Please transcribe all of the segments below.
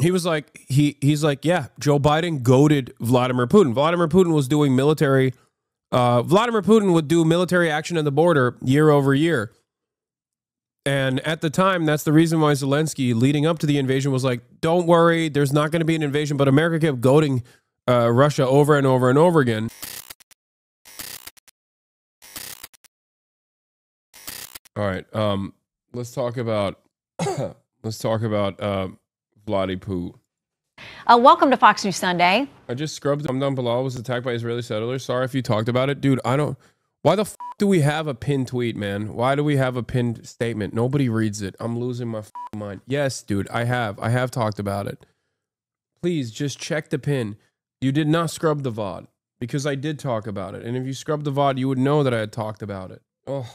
he was like, he's like, yeah, Joe Biden goaded Vladimir Putin. Vladimir Putin was doing military. Vladimir Putin would do military action at the border year over year. And at the time, that's the reason why Zelensky, leading up to the invasion, was like, don't worry, there's not going to be an invasion. But America kept goading Russia over and over and over again. All right, let's talk about Vladdy Poo. Welcome to Fox News Sunday. I just scrubbed him down below. Was attacked by Israeli settlers. Sorry if you talked about it. Dude, I don't... Why the f*** do we have a pinned tweet, man? Why do we have a pinned statement? Nobody reads it. I'm losing my mind. Yes, dude, I have talked about it. Please, just check the pin. You did not scrub the VOD, because I did talk about it. And if you scrubbed the VOD, you would know that I had talked about it. Oh.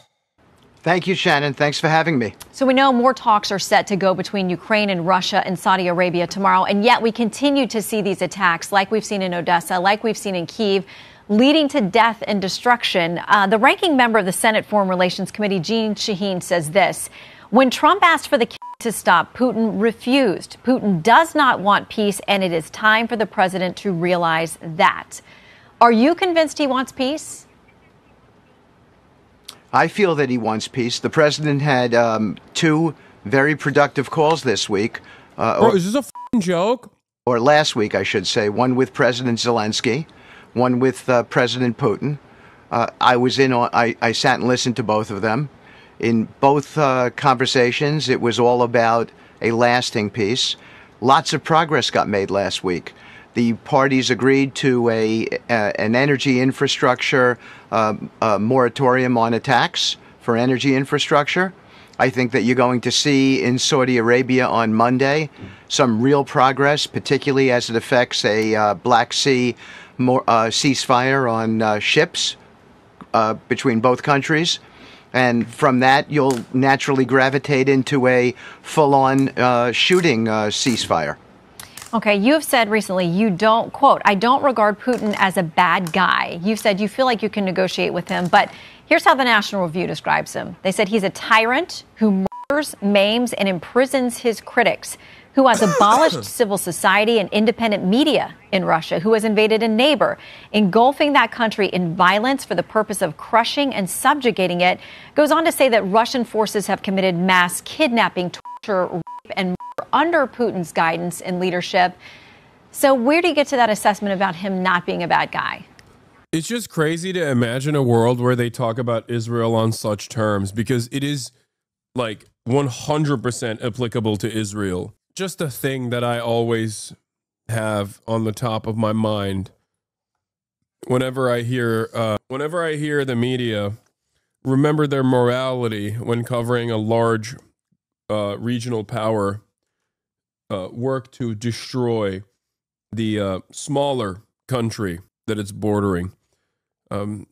Thank you, Shannon. Thanks for having me. So we know more talks are set to go between Ukraine and Russia and Saudi Arabia tomorrow, and yet we continue to see these attacks like we've seen in Odessa, like we've seen in Kyiv, leading to death and destruction. The ranking member of the Senate Foreign Relations Committee, Jeanne Shaheen, says this: when Trump asked for the to stop, Putin refused. Putin does not want peace, and it is time for the president to realize that. Are you convinced he wants peace? I feel that he wants peace. The president had two very productive calls this week. Bro, is this a f***ing joke? Or last week, I should say. One with President Zelensky, one with President Putin. I sat and listened to both of them. In both conversations, it was all about a lasting peace. Lots of progress got made last week. The parties agreed to an energy infrastructure moratorium on attacks for energy infrastructure. I think that you're going to see in Saudi Arabia on Monday some real progress, particularly as it affects a Black Sea ceasefire on ships between both countries. And from that, you'll naturally gravitate into a full-on shooting ceasefire. Okay, you have said recently you don't, quote, I don't regard Putin as a bad guy. You've said you feel like you can negotiate with him, but here's how the National Review describes him. They said he's a tyrant who murders, maims, and imprisons his critics, who has abolished civil society and independent media in Russia, who has invaded a neighbor, engulfing that country in violence for the purpose of crushing and subjugating it. Goes on to say that Russian forces have committed mass kidnapping, torture, rape, and murder under Putin's guidance and leadership. So where do you get to that assessment about him not being a bad guy? It's just crazy to imagine a world where they talk about Israel on such terms, because it is like 100% applicable to Israel. Just a thing that I always have on the top of my mind whenever I hear the media remember their morality when covering a large regional power work to destroy the smaller country that it's bordering.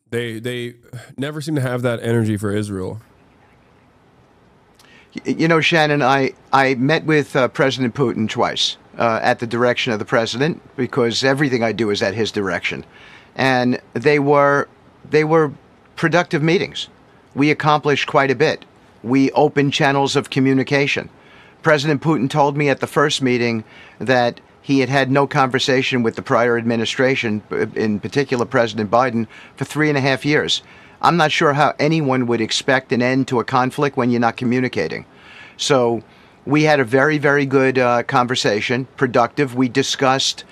They never seem to have that energy for Israel. You know, Shannon, I met with President Putin twice at the direction of the president, because everything I do is at his direction. And they were productive meetings. We accomplished quite a bit. We opened channels of communication. President Putin told me at the first meeting that he had had no conversation with the prior administration, in particular President Biden, for 3.5 years. I'm not sure how anyone would expect an end to a conflict when you're not communicating. So we had a very, very good conversation, productive. We discussed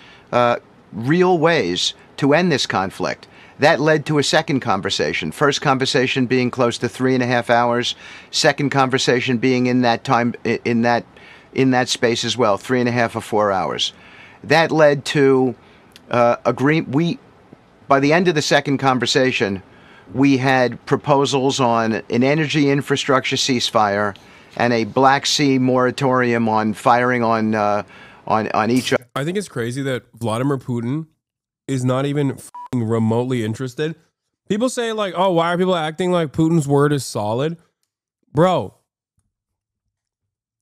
real ways to end this conflict. That led to a second conversation. First conversation being close to 3.5 hours. Second conversation being in that time, in that space as well, 3.5 or 4 hours. That led to by the end of the second conversation, we had proposals on an energy infrastructure ceasefire and a Black Sea moratorium on firing on each other. I think it's crazy that Vladimir Putin is not even remotely interested. People say like, oh, why are people acting like Putin's word is solid? Bro,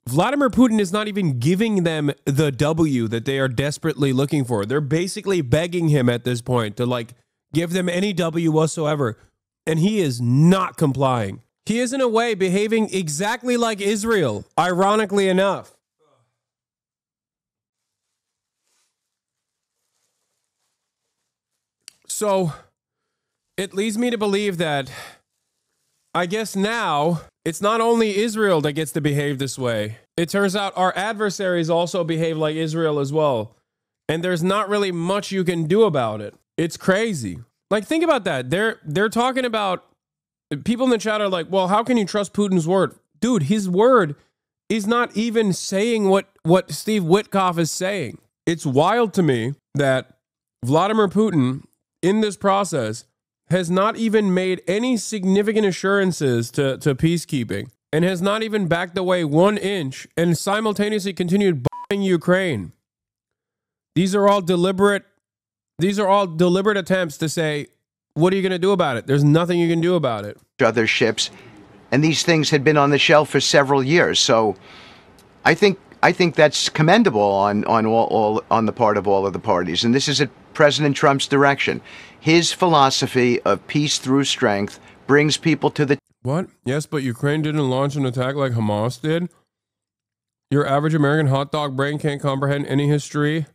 Vladimir Putin is not even giving them the W that they are desperately looking for. They're basically begging him at this point to like give them any W whatsoever. And he is not complying. He is in a way behaving exactly like Israel, ironically enough. So it leads me to believe that I guess now it's not only Israel that gets to behave this way. It turns out our adversaries also behave like Israel as well. And there's not really much you can do about it. It's crazy. Like, think about that. They're talking about, people in the chat are like, well, how can you trust Putin's word? Dude, his word is not even saying what Steve Witkoff is saying. It's wild to me that Vladimir Putin, in this process, has not even made any significant assurances to peacekeeping and has not even backed away 1 inch and simultaneously continued bombing Ukraine. These are all deliberate attempts to say, what are you going to do about it? There's nothing you can do about it. Other ships, and these things had been on the shelf for several years. So I think that's commendable on the part of all of the parties. And this is at President Trump's direction. His philosophy of peace through strength brings people to the... What? Yes, but Ukraine didn't launch an attack like Hamas did. Your average American hot dog brain can't comprehend any history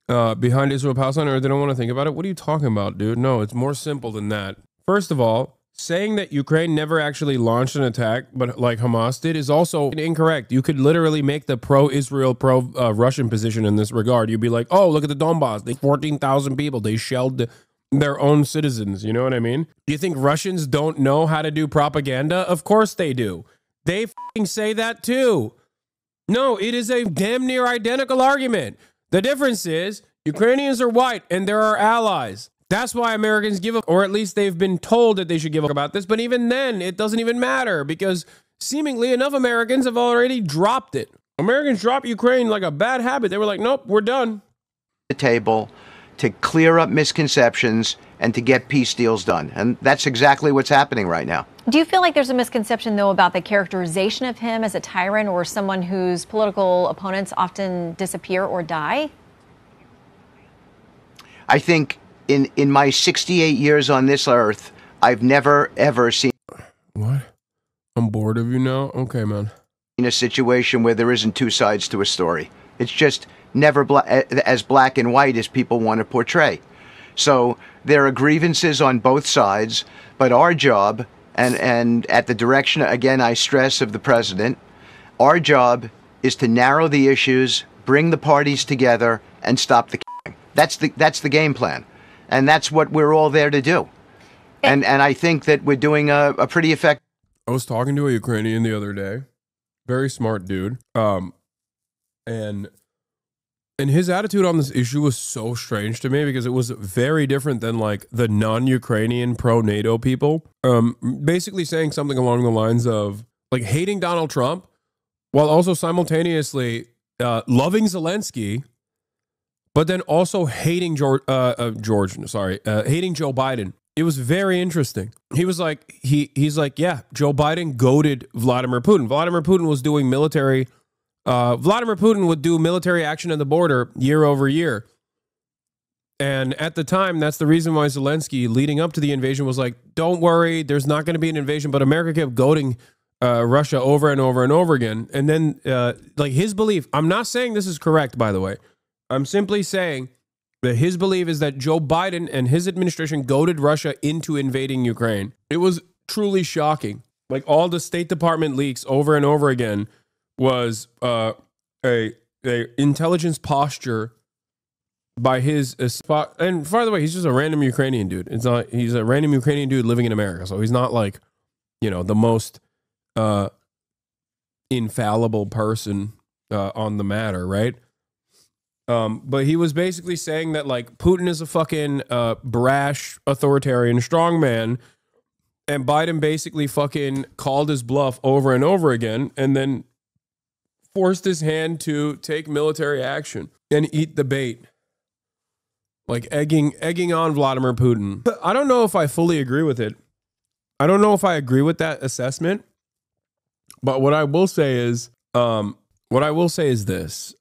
behind Israel-Palestine, or they don't want to think about it. What are you talking about, dude? No, it's more simple than that. First of all, saying that Ukraine never actually launched an attack, but like Hamas did, is also incorrect. You could literally make the pro-Israel, pro-Russian position in this regard. You'd be like, oh, look at the Donbass. They 14,000 people. They shelled their own citizens. You know what I mean? Do you think Russians don't know how to do propaganda? Of course they do. They fucking say that too. No, it is a damn near identical argument. The difference is Ukrainians are white and they're our allies. That's why Americans give up, or at least they've been told that they should give up about this. But even then, it doesn't even matter because seemingly enough Americans have already dropped it. Americans dropped Ukraine like a bad habit. They were like, nope, we're done. The table to clear up misconceptions and to get peace deals done. And that's exactly what's happening right now. Do you feel like there's a misconception, though, about the characterization of him as a tyrant or someone whose political opponents often disappear or die? I think in my 68 years on this earth, I've never, ever seen... What? I'm bored of you now? Okay, man. ...in a situation where there isn't two sides to a story. It's just never as black and white as people want to portray. So there are grievances on both sides, but our job, and at the direction, again, I stress, of the president, our job is to narrow the issues, bring the parties together, and stop the killing. That's the game plan. And that's what we're all there to do. And I think that we're doing a pretty effective... I was talking to a Ukrainian the other day. Very smart dude. And his attitude on this issue was so strange to me because it was very different than like the non-Ukrainian pro-NATO people. Basically saying something along the lines of like hating Donald Trump while also simultaneously loving Zelensky, but then also hating hating Joe Biden. It was very interesting. He was like, he's like, yeah, Joe Biden goaded Vladimir Putin. Vladimir Putin was doing military. Vladimir Putin would do military action at the border year over year. And at the time, that's the reason why Zelensky, leading up to the invasion, was like, don't worry, there's not going to be an invasion. But America kept goading Russia over and over and over again. And then like his belief, I'm not saying this is correct, by the way. I'm simply saying that his belief is that Joe Biden and his administration goaded Russia into invading Ukraine. It was truly shocking. Like all the State Department leaks over and over again was a intelligence posture by his spot. And by the way, he's just a random Ukrainian dude. It's not, he's a random Ukrainian dude living in America. So he's not like, you know, the most infallible person on the matter, right? But he was basically saying that like Putin is a fucking brash authoritarian strongman, and Biden basically fucking called his bluff over and over again, and then forced his hand to take military action and eat the bait, like egging on Vladimir Putin. I don't know if I fully agree with it. I don't know if I agree with that assessment. But what I will say is this.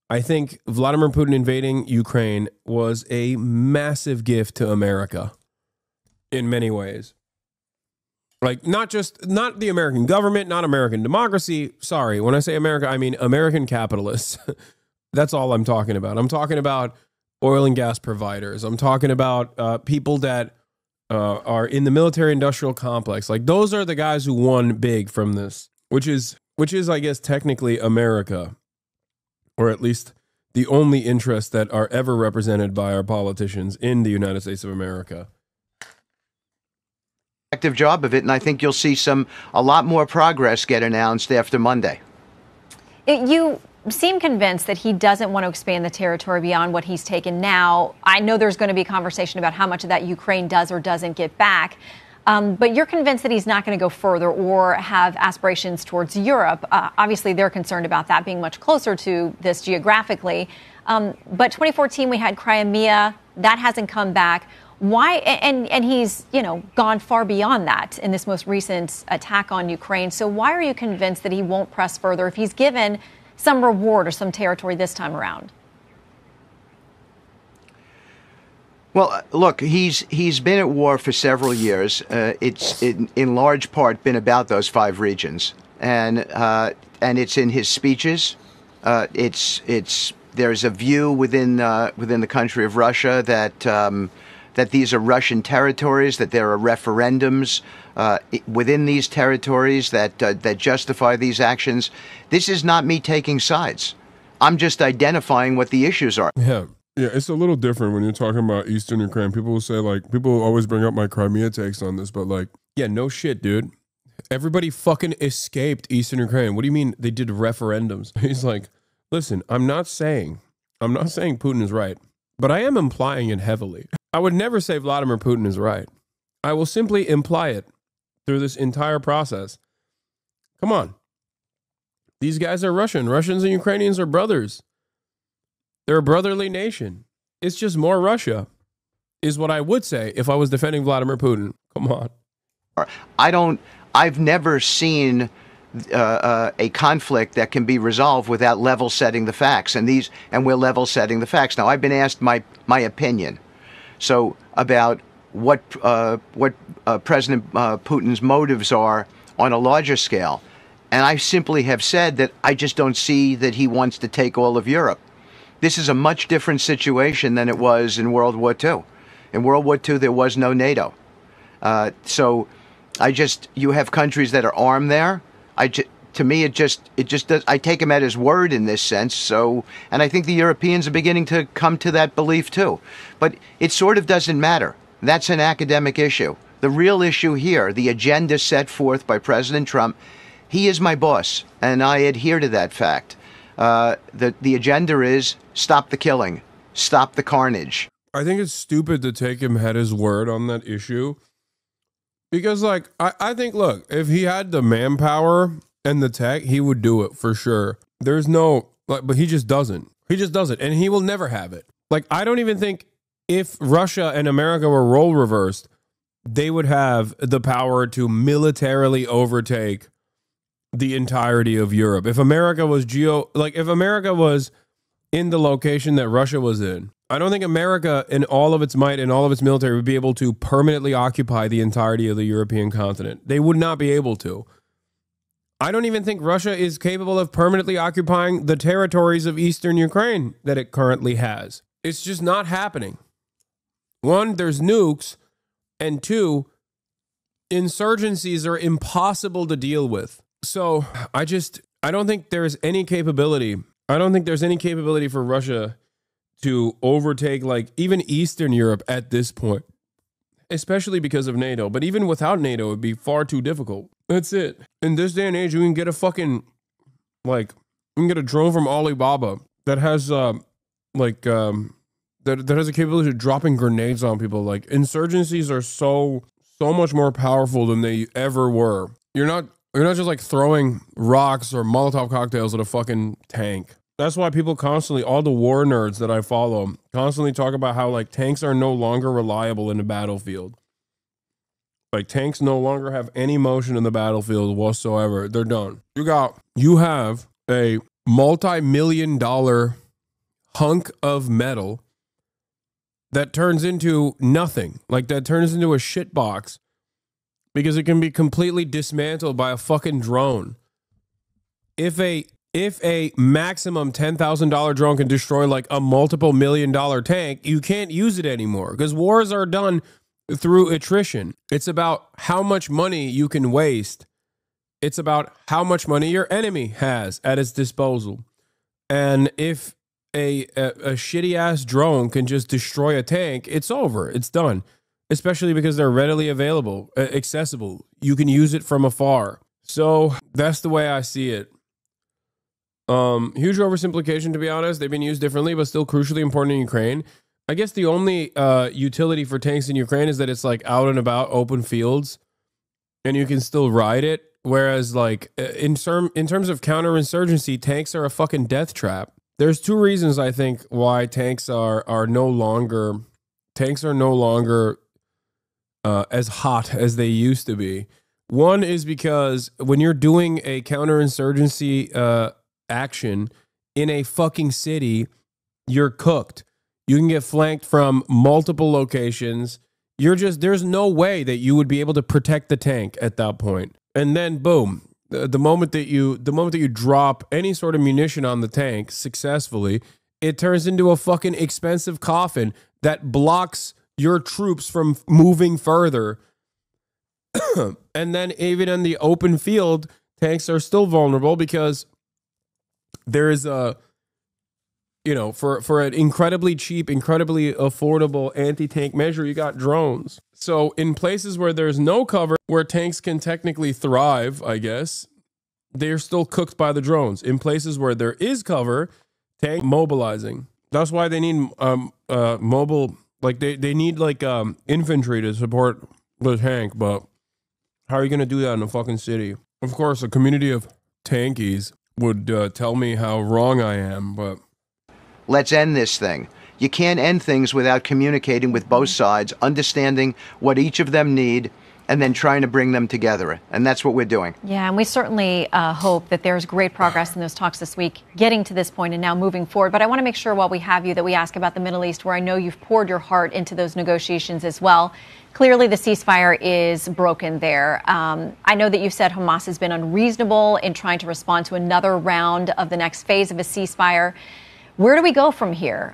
I think Vladimir Putin invading Ukraine was a massive gift to America in many ways. Like not the American government, not American democracy. Sorry, when I say America, I mean American capitalists. That's all I'm talking about. I'm talking about oil and gas providers. I'm talking about people that are in the military industrial complex. Like those are the guys who won big from this, which is, I guess, technically America, or at least the only interests that are ever represented by our politicians in the United States of America. Active job of it, and I think you'll see a lot more progress get announced after Monday. You seem convinced that he doesn't want to expand the territory beyond what he's taken now. I know there's going to be a conversation about how much of that Ukraine does or doesn't get back. But you're convinced that he's not going to go further or have aspirations towards Europe. Obviously, they're concerned about that being much closer to this geographically. But 2014, we had Crimea. That hasn't come back. Why? And he's, gone far beyond that in this most recent attack on Ukraine. So why are you convinced that he won't press further if he's given some reward or some territory this time around? Well, look, he's been at war for several years. It's in large part been about those 5 regions, and it's in his speeches. There's a view within the country of Russia that these are Russian territories, that there are referendums within these territories that justify these actions. This is not me taking sides. I'm just identifying what the issues are. Yeah, it's a little different when you're talking about Eastern Ukraine. People will say, people always bring up my Crimea takes on this, but yeah, no shit, dude. Everybody fucking escaped Eastern Ukraine. What do you mean they did referendums? He's like, listen, I'm not saying Putin is right, but I am implying it heavily. I would never say Vladimir Putin is right. I will simply imply it through this entire process. Come on. These guys are Russian. Russians and Ukrainians are brothers. They're a brotherly nation. It's just more Russia, is what I would say if I was defending Vladimir Putin. Come on. I've never seen a conflict that can be resolved without level setting the facts, and we're level setting the facts. Now, I've been asked my opinion, so about what President Putin's motives are on a larger scale, and I simply have said that I just don't see that he wants to take all of Europe. This is a much different situation than it was in World War II. In World War II, there was no NATO. So you have countries that are armed there. To me, it just does. I take him at his word in this sense. So, and I think the Europeans are beginning to come to that belief too. But it sort of doesn't matter. That's an academic issue. The real issue here, the agenda set forth by President Trump, he is my boss, and I adhere to that fact. The agenda is stop the killing, stop the carnage. I think it's stupid to take him at his word on that issue. Because I think, look, if he had the manpower and the tech, he would do it for sure. There's no, but he just doesn't. He just doesn't. And he will never have it. I don't even think if Russia and America were role reversed, they would have the power to militarily overtake the entirety of Europe. If America was if America was in the location that Russia was in, I don't think America in all of its might and all of its military would be able to permanently occupy the entirety of the European continent. They would not be able to. I don't even think Russia is capable of permanently occupying the territories of Eastern Ukraine that it currently has. It's just not happening. 1, there's nukes, and 2, insurgencies are impossible to deal with. So I don't think there's any capability. I don't think there's any capability for Russia to overtake even Eastern Europe at this point, especially because of NATO. But even without NATO, it'd be far too difficult. That's it. In this day and age, you can get a fucking you can get a drone from Alibaba that has that has a capability of dropping grenades on people. Insurgencies are so much more powerful than they ever were. You're not just throwing rocks or Molotov cocktails at a fucking tank. That's why people constantly, all the war nerds that I follow, constantly talk about how tanks are no longer reliable in the battlefield. Tanks no longer have any motion in the battlefield whatsoever. They're done. You have a multi-million-dollar hunk of metal that turns into nothing. That turns into a shit box. Because it can be completely dismantled by a fucking drone. If a If a maximum $10,000 drone can destroy like a multiple $1 million tank, you can't use it anymore because wars are done through attrition. It's about how much money you can waste. It's about how much money your enemy has at its disposal. And if a shitty ass drone can just destroy a tank, it's over. It's done. Especially because they're readily available, accessible. You can use it from afar. So that's the way I see it. Huge oversimplification, to be honest. They've been used differently, but still crucially important in Ukraine. I guess the only utility for tanks in Ukraine is that it's like out and about open fields and you can still ride it. Whereas like in terms of counterinsurgency, tanks are a fucking death trap. There's two reasons I think why tanks are no longer as hot as they used to be. One is because when you're doing a counterinsurgency action in a fucking city, you're cooked. You can get flanked from multiple locations. There's no way that you would be able to protect the tank at that point. And then boom, the moment that you drop any sort of munition on the tank successfully, it turns into a fucking expensive coffin that blocks your troops from moving further. And then even in the open field, tanks are still vulnerable because there is a, for an incredibly cheap, incredibly affordable anti-tank measure, you got drones. So in places where there's no cover, where tanks can technically thrive, I guess, they're still cooked by the drones. In places where there is cover, tank mobilizing. That's why they need mobile, like they need like infantry to support the tank. But how are you going to do that in a fucking city? Of course, a community of tankies would tell me how wrong I am, but... Let's end this thing. You can't end things without communicating with both sides, understanding what each of them need, and then trying to bring them together. And that's what we're doing. Yeah, and we certainly hope that there's great progress in those talks this week, getting to this point and now moving forward. But I want to make sure while we have you that we ask about the Middle East, where I know you've poured your heart into those negotiations as well. Clearly, the ceasefire is broken there. I know that you said Hamas has been unreasonable in trying to respond to another round of the next phase of a ceasefire. Where do we go from here?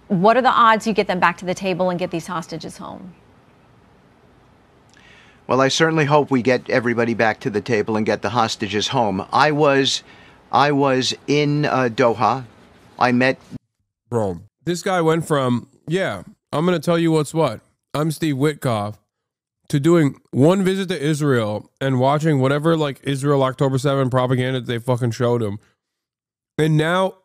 What are the odds you get them back to the table and get these hostages home? Well, I certainly hope we get everybody back to the table and get the hostages home. I was in Doha. I met... Bro, this guy went from, I'm going to tell you what's what. I'm Steve Witkoff, to doing one visit to Israel and watching whatever like Israel October 7 propaganda they fucking showed him. And now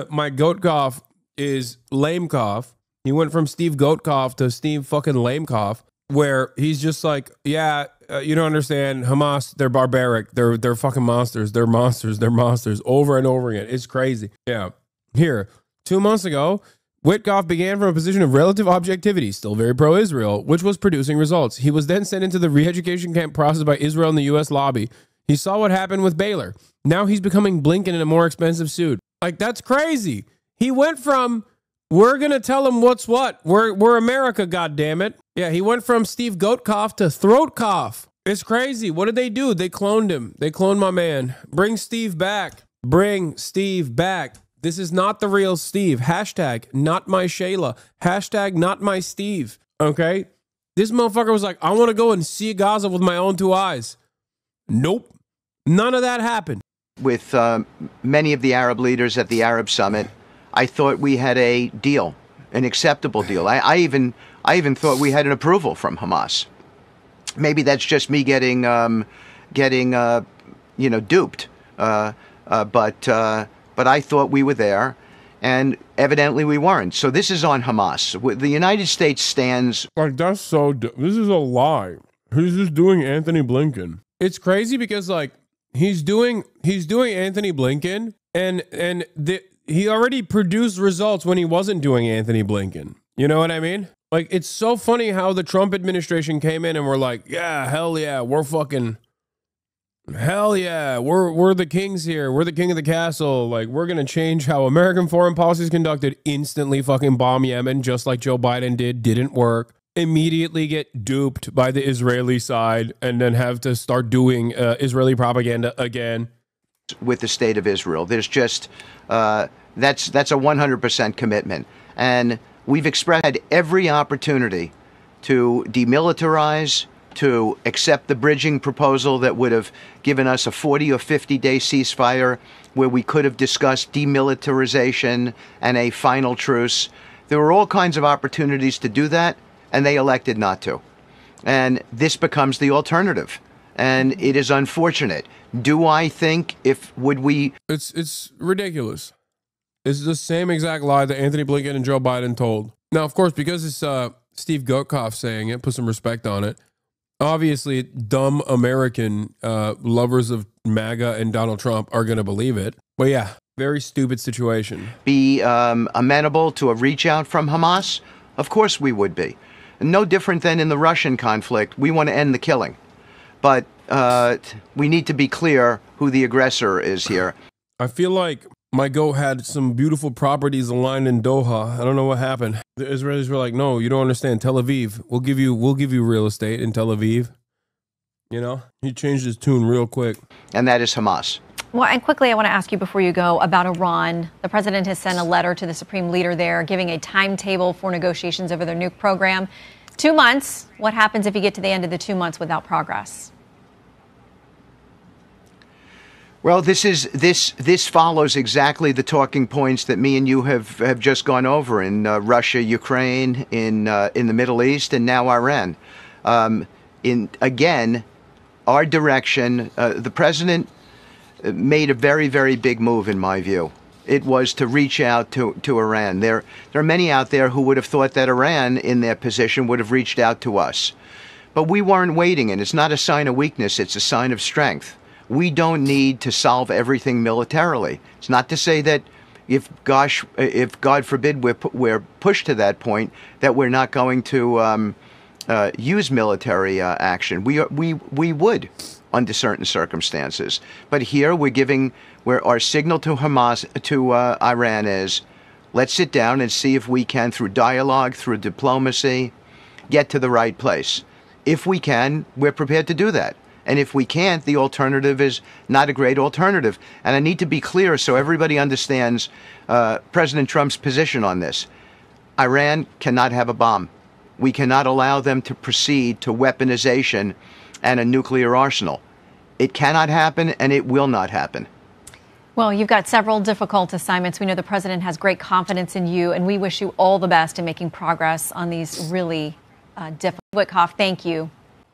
my goat cough is lame cough. He went from Steve Goat Cough to Steve fucking lame cough, where he's just like, you don't understand. Hamas, they're barbaric. They're fucking monsters. They're monsters. They're monsters over and over again. It's crazy. Yeah. Here, 2 months ago, Witkoff began from a position of relative objectivity, still very pro-Israel, which was producing results. He was then sent into the re-education camp process by Israel and the U.S. lobby. He saw what happened with Baylor. Now he's becoming Blinken in a more expensive suit. Like, that's crazy. He went from, we're going to tell him what's what. We're America, goddammit. Yeah, he went from Steve Goat Cough to Throat Cough. It's crazy. What did they do? They cloned him. They cloned my man. Bring Steve back. Bring Steve back. This is not the real Steve. Hashtag not my Shayla. Hashtag not my Steve. Okay? This motherfucker was like, I want to go and see Gaza with my own 2 eyes. Nope. None of that happened. With many of the Arab leaders at the Arab Summit, I thought we had a deal, an acceptable deal. I even thought we had an approval from Hamas. Maybe that's just me getting duped. But I thought we were there, and evidently we weren't. So this is on Hamas. The United States stands... Like, that's so... This is a lie. He's just doing Anthony Blinken. It's crazy because, like, he's doing Anthony Blinken, and he already produced results when he wasn't doing Anthony Blinken. You know what I mean? Like, it's so funny how the Trump administration came in and were like, yeah, hell yeah, we're fucking... Hell yeah, we're the kings here. We're the king of the castle. Like, we're going to change how American foreign policy is conducted. Instantly fucking bomb Yemen, just like Joe Biden did. Didn't work. Immediately get duped by the Israeli side and then have to start doing Israeli propaganda again. with the state of Israel. There's just that's a 100% commitment, and we've expressed every opportunity to demilitarize, to accept the bridging proposal that would have given us a 40 or 50-day ceasefire where we could have discussed demilitarization and a final truce. There were all kinds of opportunities to do that, and they elected not to. And this becomes the alternative. And it is unfortunate. Do I think would we... It's ridiculous. It's the same exact lie that Anthony Blinken and Joe Biden told. Now, of course, because it's Steve Gutkoff saying it, put some respect on it. Obviously, dumb American lovers of MAGA and Donald Trump are going to believe it. But yeah, very stupid situation. Be amenable to a reach out from Hamas? Of course we would be. No different than in the Russian conflict. We want to end the killing. But we need to be clear who the aggressor is here. I feel like my goat had some beautiful properties aligned in Doha. I don't know what happened. The Israelis were like, "No, you don't understand. Tel Aviv. We'll give you real estate in Tel Aviv." You know, he changed his tune real quick. And that is Hamas. Well, and quickly, I want to ask you before you go about Iran. The president has sent a letter to the supreme leader there, giving a timetable for negotiations over their nuke program. 2 months. What happens if you get to the end of the 2 months without progress? Well, this follows exactly the talking points that me and you have just gone over in Russia, Ukraine, in the Middle East, and now Iran. Again, our direction, the president made a very, very big move, in my view. It was to reach out to Iran. There are many out there who would have thought that Iran, in their position, would have reached out to us. But we weren't waiting, and it's not a sign of weakness, it's a sign of strength. We don't need to solve everything militarily. It's not to say that if God forbid we're pushed to that point, that we're not going to use military action. We would under certain circumstances. But here we're giving, where our signal to Iran is, let's sit down and see if we can, through dialogue, through diplomacy, get to the right place. If we can, we're prepared to do that. And if we can't, the alternative is not a great alternative. And I need to be clear so everybody understands President Trump's position on this. Iran cannot have a bomb. We cannot allow them to proceed to weaponization and a nuclear arsenal. It cannot happen, and it will not happen. Well, you've got several difficult assignments. We know the president has great confidence in you, and we wish you all the best in making progress on these really difficult. Witkoff, thank you.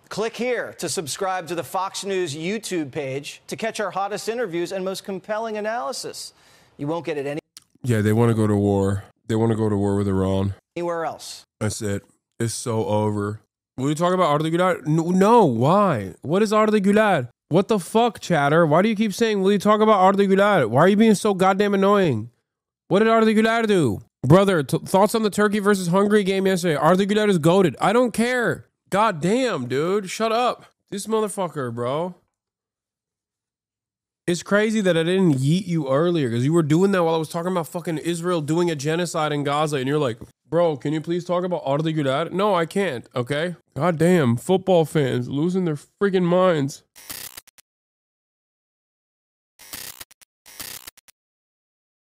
Click here to subscribe to the Fox News YouTube page to catch our hottest interviews and most compelling analysis. You won't get it Yeah, they want to go to war. They want to go to war with Iran. anywhere else. That's it. It's so over. Will you talk about Arda Güler? No, why? What is Arda Güler? What the fuck, chatter? Why do you keep saying, will you talk about Arda Güler? Why are you being so goddamn annoying? What did Arda Güler do? Brother, thoughts on the Turkey versus Hungary game yesterday? Arda Güler is goated. I don't care. God damn, dude. Shut up. This motherfucker, bro. It's crazy that I didn't yeet you earlier because you were doing that while I was talking about fucking Israel doing a genocide in Gaza. And you're like, bro, can you please talk about Arda Güler? No, I can't. Okay. God damn. Football fans losing their freaking minds.